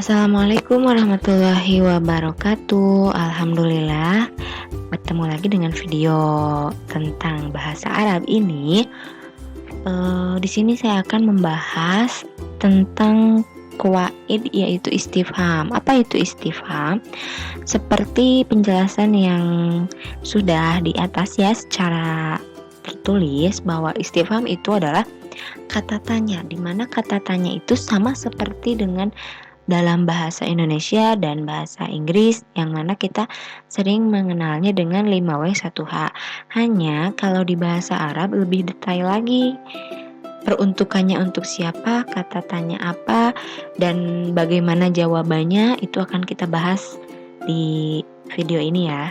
Assalamualaikum warahmatullahi wabarakatuh. Alhamdulillah, bertemu lagi dengan video tentang bahasa Arab ini. Di sini saya akan membahas tentang qawaid, yaitu istifham. Apa itu istifham? Seperti penjelasan yang sudah di atas ya, secara tertulis bahwa istifham itu adalah kata tanya, di mana kata tanya itu sama seperti dengan dalam bahasa Indonesia dan bahasa Inggris, yang mana kita sering mengenalnya dengan 5W1H. Hanya kalau di bahasa Arab lebih detail lagi. Peruntukannya untuk siapa, kata tanya apa, dan bagaimana jawabannya itu akan kita bahas di video ini ya.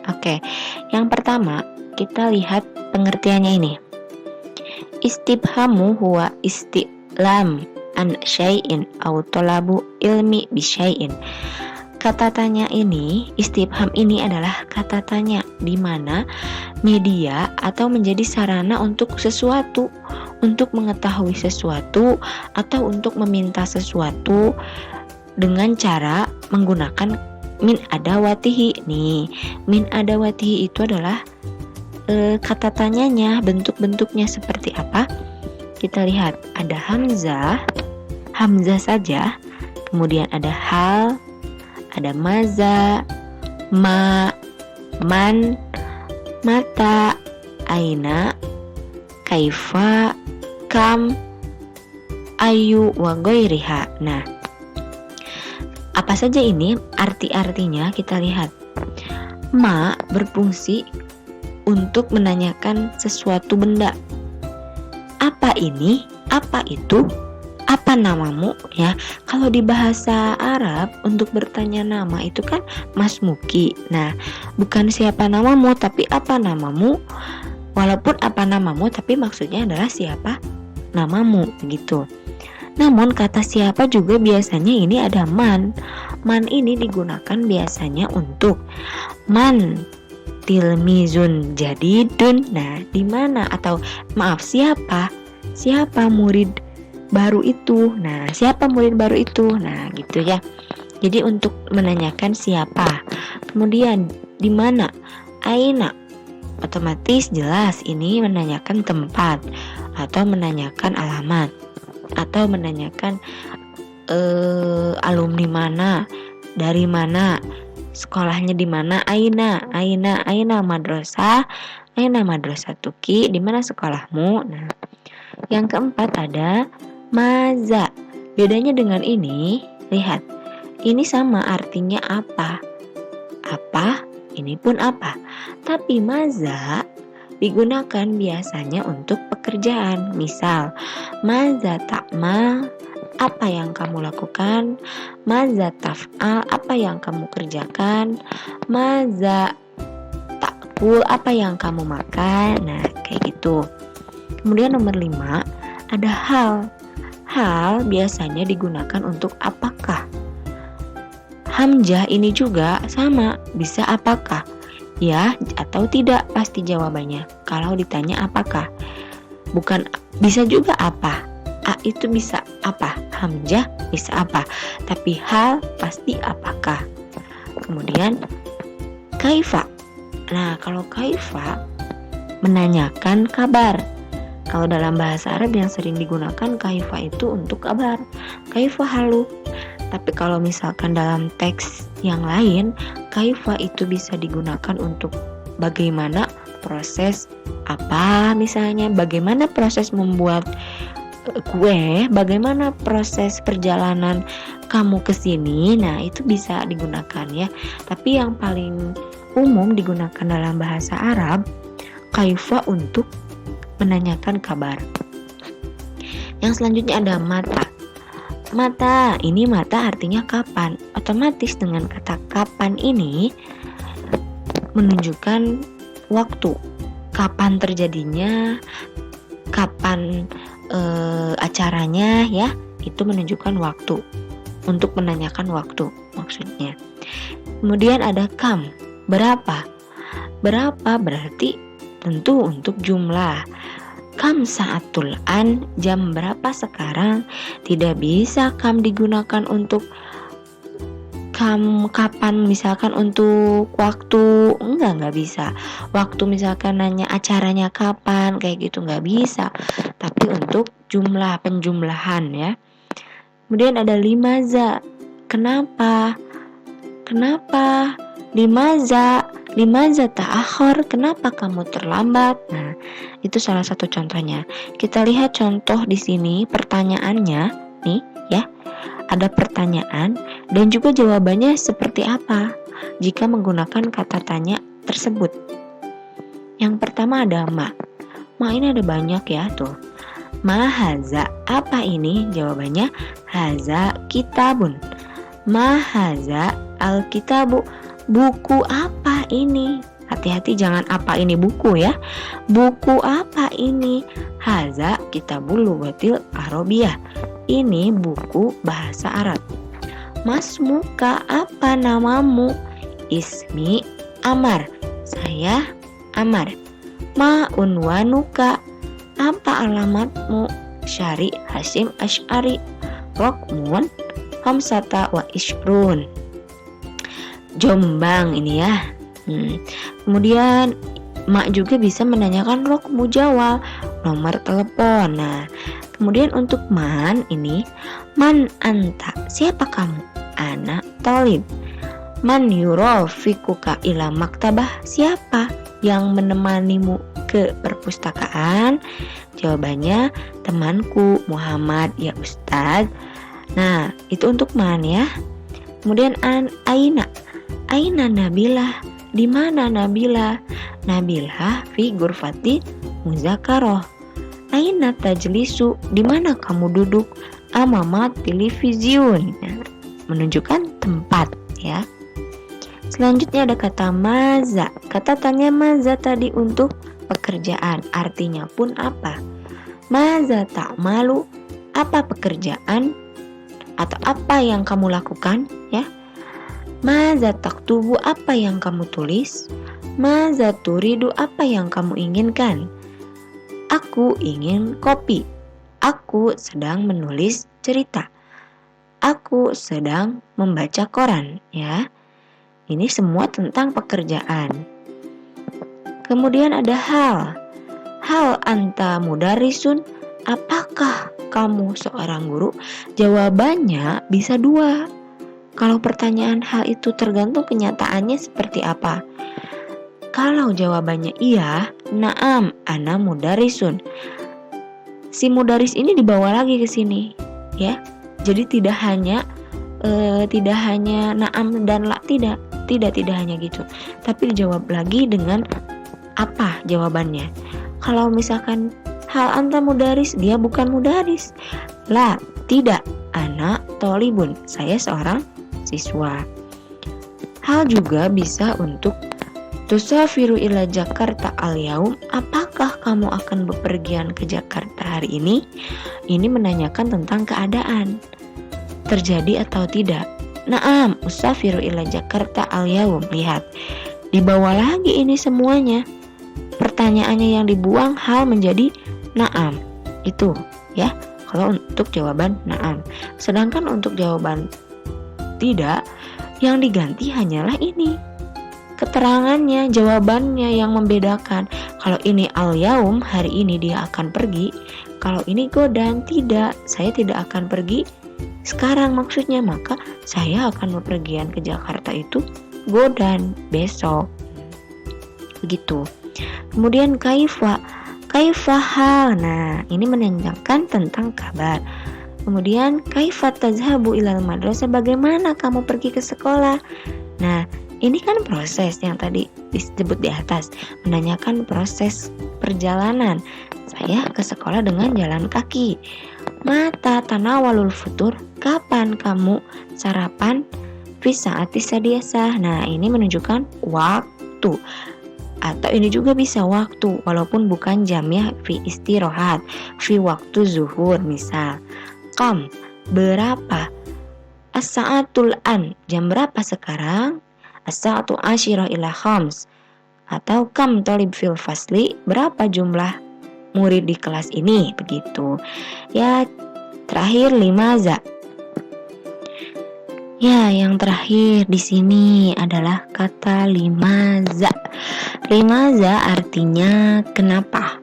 Oke, yang pertama kita lihat pengertiannya ini. Istifhamu huwa isti'lam an syai'in au talabu ilmi bi syai'in. Kata tanya ini, istifham ini adalah kata tanya di mana media atau menjadi sarana untuk sesuatu, untuk mengetahui sesuatu atau untuk meminta sesuatu dengan cara menggunakan min adawatihi. Nih, min adawatihi itu adalah kata tanyanya, bentuk-bentuknya seperti apa? Kita lihat, ada hamzah saja, kemudian ada hal, ada maza, ma, man, mata, aina, kaifa, kam, ayu, wa ghairiha. Nah, apa saja ini arti-artinya? Kita lihat. Ma berfungsi untuk menanyakan sesuatu benda. Apa ini? Apa itu? Apa namamu? Ya, kalau di bahasa Arab untuk bertanya nama itu kan masmuki. Nah, bukan siapa namamu tapi apa namamu. Walaupun apa namamu tapi maksudnya adalah siapa namamu begitu. Namun kata siapa juga biasanya ini ada man. Man ini digunakan biasanya untuk man tilmizun jadidun. Nah, di mana atau maaf siapa murid baru itu. Nah, siapa murid baru itu? Nah, gitu ya. Jadi untuk menanyakan siapa. Kemudian di mana? Aina. Otomatis jelas ini menanyakan tempat atau menanyakan alamat atau menanyakan alumni mana, dari mana, sekolahnya di mana. Aina madrasah, aina madrasatuki, di mana sekolahmu. Nah, yang keempat ada maza. Bedanya dengan ini, lihat. Ini sama artinya apa? Apa, ini pun apa. Tapi maza digunakan biasanya untuk pekerjaan. Misal, maza ta'mal, apa yang kamu lakukan. Maza taf'al, apa yang kamu kerjakan. Maza ta'kul, apa yang kamu makan. Nah, kayak gitu. Kemudian nomor 5, ada hal. Hal biasanya digunakan untuk apakah. Hamzah ini juga sama, bisa apakah. Ya atau tidak pasti jawabannya kalau ditanya apakah. Bukan bisa juga apa. A itu bisa apa, hamzah bisa apa. Tapi hal pasti apakah. Kemudian kaifa. Nah, kalau kaifa menanyakan kabar. Kalau dalam bahasa Arab yang sering digunakan kaifa itu untuk kabar. Kaifa halu. Tapi kalau misalkan dalam teks yang lain, kaifa itu bisa digunakan untuk bagaimana proses apa, misalnya bagaimana proses membuat kue, bagaimana proses perjalanan kamu ke sini. Nah, itu bisa digunakan ya. Tapi yang paling umum digunakan dalam bahasa Arab, kaifa untuk menanyakan kabar. Yang selanjutnya ada mata. Mata, ini mata artinya kapan. Otomatis dengan kata kapan ini menunjukkan waktu. Kapan terjadinya, kapan acaranya ya, itu menunjukkan waktu. Untuk menanyakan waktu maksudnya. Kemudian ada kam, berapa. Berapa berarti tentu untuk jumlah. Kam saatul an, jam berapa sekarang. Tidak bisa kam digunakan untuk kapan misalkan untuk waktu, nggak bisa. Waktu misalkan nanya acaranya kapan kayak gitu nggak bisa. Tapi untuk penjumlahan ya. Kemudian ada limaza. Kenapa? Limaza ta'akhir, kenapa kamu terlambat? Nah, itu salah satu contohnya. Kita lihat contoh di sini pertanyaannya nih ya. Ada pertanyaan dan juga jawabannya seperti apa jika menggunakan kata tanya tersebut. Yang pertama ada ma. Ma ini ada banyak ya tuh. Ma haza, apa ini? Jawabannya haza kitabun. Ma haza al-kitabu, buku apa ini? Hati-hati jangan apa ini buku ya. Buku apa ini? Haza kitabul lughatil arabiyah. Ini buku bahasa Arab. Mas muka, apa namamu? Ismi Amar. Saya Amar. Ma unwanuka, apa alamatmu? Syari Hasyim Asy'ari. Rokmun Hamsata wa Ishrun. Jombang ini ya. Kemudian mak juga bisa menanyakan rokmu, jawab nomor telepon. Nah, kemudian untuk man ini, man anta, siapa kamu? Ana talib. Man yurafikuka ila maktabah, siapa yang menemanimu ke perpustakaan? Jawabannya temanku Muhammad, ya Ustaz. Nah, itu untuk man ya. Kemudian aina Nabilah, di mana Nabilah? Nabilah fi ghurfati muzakaroh. Aina tajlisu, di mana kamu duduk? Amama television. Nah, menunjukkan tempat ya. Selanjutnya ada kata maza. Kata tanya maza tadi untuk pekerjaan, artinya pun apa? Maza ta'malu, apa pekerjaan atau apa yang kamu lakukan ya? Maza taktubu, apa yang kamu tulis? Maza turidu, apa yang kamu inginkan? Aku ingin kopi. Aku sedang menulis cerita. Aku sedang membaca koran ya. Ini semua tentang pekerjaan. Kemudian ada hal anta mudarisun, apakah kamu seorang guru? Jawabannya bisa dua. Kalau pertanyaan hal itu tergantung kenyataannya seperti apa. Kalau jawabannya iya, naam ana mudarisun. Si mudaris ini dibawa lagi ke sini, ya. Jadi tidak hanya naam dan la, tidak hanya gitu. Tapi dijawab lagi dengan apa jawabannya. Kalau misalkan hal anta mudaris, dia bukan mudaris. La, tidak, ana tolibun, saya seorang siswa. Hal juga bisa untuk tusafiru ila Jakarta al-yaum, apakah kamu akan bepergian ke Jakarta hari ini? Ini menanyakan tentang keadaan, terjadi atau tidak. Naam, usafiru ila Jakarta al-yaum. Lihat, dibawa lagi ini semuanya. Pertanyaannya yang dibuang hal menjadi naam. Itu ya, kalau untuk jawaban naam. Sedangkan untuk jawaban tidak, yang diganti hanyalah ini. Keterangannya, jawabannya yang membedakan. Kalau ini al-yaum, hari ini dia akan pergi. Kalau ini godan, tidak, saya tidak akan pergi sekarang maksudnya, maka saya akan bepergian ke Jakarta itu godan, besok. Begitu. Kemudian kaifa hal. Nah, ini menanyakan tentang kabar. Kemudian kaifa tazhabu ilal madrasah, bagaimana kamu pergi ke sekolah? Nah, ini kan proses yang tadi disebut di atas, menanyakan proses perjalanan. Saya ke sekolah dengan jalan kaki. Mata tanawalul futur, kapan kamu sarapan? Fi saati sadiasah. Nah, ini menunjukkan waktu. Atau ini juga bisa waktu, walaupun bukan jam ya, fi istirahat, fi waktu zuhur misal. Kam, berapa? As-sa'atul an, jam berapa sekarang? As-sa'atu asyirah ila khams. Atau kam talib fil fasli, berapa jumlah murid di kelas ini, begitu. Ya, terakhir limaza. Ya, yang terakhir di sini adalah kata limaza. Limaza artinya kenapa?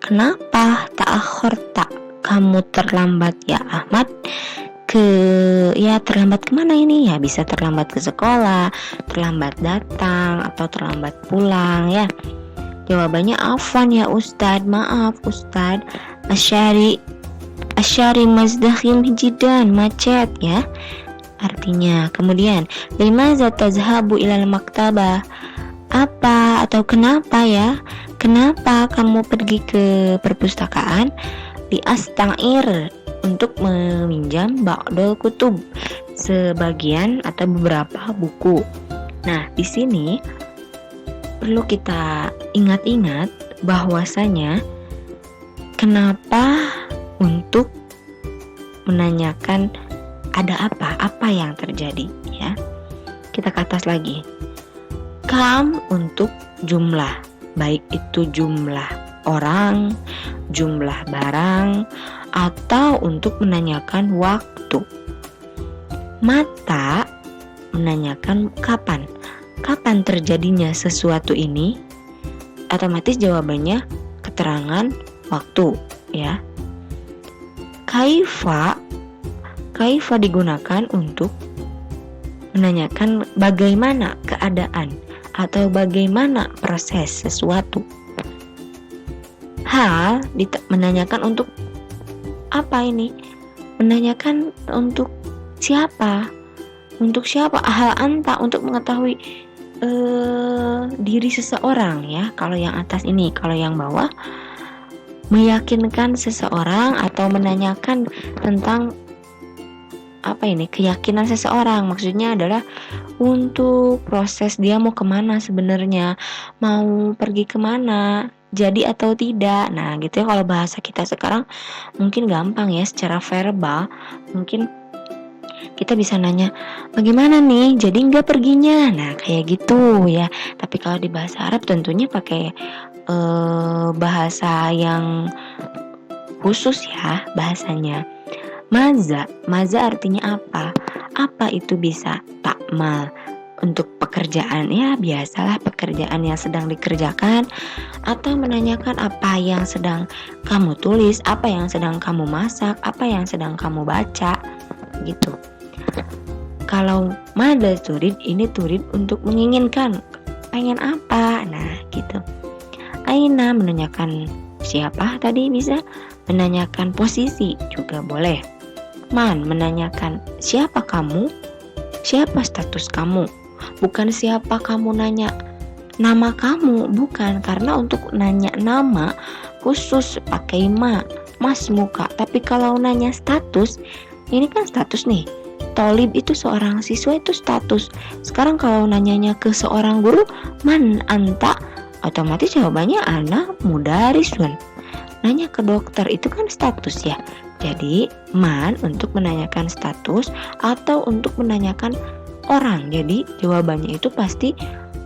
Kenapa ta'akhorta? Kamu terlambat ya Ahmad? Terlambat kemana ini? Ya bisa terlambat ke sekolah, terlambat datang, atau terlambat pulang ya. Jawabannya afwan ya Ustad, maaf Ustad. Asyari mazdakhim jidan, macet ya. Artinya, kemudian limaza tazhabu ilal maktabah? Apa atau kenapa ya? Kenapa kamu pergi ke perpustakaan? Liasta'ir, untuk meminjam ba'dul kutub, sebagian atau beberapa buku. Nah, di sini perlu kita ingat-ingat bahwasanya kenapa untuk menanyakan ada apa yang terjadi ya. Kita ke atas lagi. Kam untuk jumlah, baik itu jumlah orang, jumlah barang, atau untuk menanyakan waktu. Mata menanyakan kapan terjadinya sesuatu ini, otomatis jawabannya keterangan waktu ya. Kaifa digunakan untuk menanyakan bagaimana keadaan atau bagaimana proses sesuatu. Hal menanyakan untuk apa ini? Menanyakan untuk siapa? Untuk siapa? Hal anta, untuk mengetahui diri seseorang ya. Kalau yang atas ini, kalau yang bawah meyakinkan seseorang atau menanyakan tentang keyakinan seseorang. Maksudnya adalah untuk proses dia mau kemana sebenarnya, mau pergi kemana, jadi atau tidak. Nah gitu ya, kalau bahasa kita sekarang mungkin gampang ya, secara verbal mungkin kita bisa nanya bagaimana nih, jadi nggak perginya. Nah kayak gitu ya. Tapi kalau di bahasa Arab tentunya pakai bahasa yang khusus ya bahasanya. Maza artinya apa? Apa itu bisa takmal untuk pekerjaan ya, biasalah pekerjaan yang sedang dikerjakan, atau menanyakan apa yang sedang kamu tulis, apa yang sedang kamu masak, apa yang sedang kamu baca gitu. Kalau mada turid, ini turid untuk menginginkan, pengen apa, nah gitu. Aina menanyakan siapa tadi, bisa menanyakan posisi juga boleh. Man menanyakan siapa kamu, siapa status kamu, bukan siapa kamu nanya nama kamu, bukan, karena untuk nanya nama khusus pakai mas muka. Tapi kalau nanya status, ini kan status nih, tolib itu seorang siswa itu status. Sekarang kalau nanyanya ke seorang guru, man anta, otomatis jawabannya ana mudarisun. Nanya ke dokter itu kan status ya. Jadi man untuk menanyakan status atau untuk menanyakan orang. Jadi jawabannya itu pasti,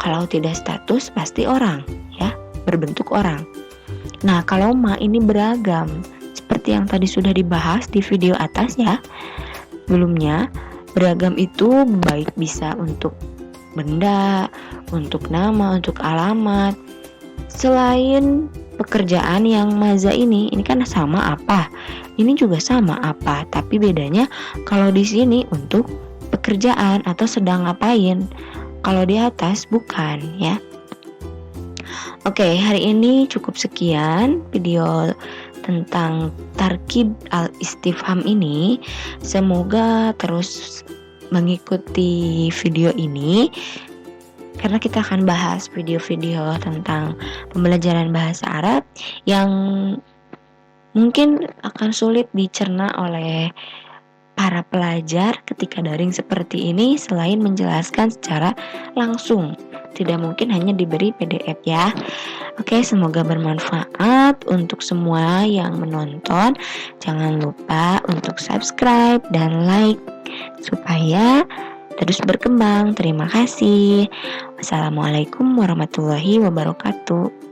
kalau tidak status pasti orang ya, berbentuk orang. Nah kalau ma ini beragam, seperti yang tadi sudah dibahas di video atas ya sebelumnya. Beragam itu baik bisa untuk benda, untuk nama, untuk alamat. Selain pekerjaan yang maza ini kan sama apa, ini juga sama apa, tapi bedanya kalau di sini untuk pekerjaan atau sedang ngapain, kalau di atas bukan ya. Oke, hari ini cukup sekian video tentang tarkib al-istifham ini. Semoga terus mengikuti video ini, karena kita akan bahas video-video tentang pembelajaran bahasa Arab yang mungkin akan sulit dicerna oleh para pelajar ketika daring seperti ini, selain menjelaskan secara langsung. Tidak mungkin hanya diberi PDF ya. Oke, semoga bermanfaat untuk semua yang menonton. Jangan lupa untuk subscribe dan like supaya terus berkembang. Terima kasih. Wassalamualaikum warahmatullahi wabarakatuh.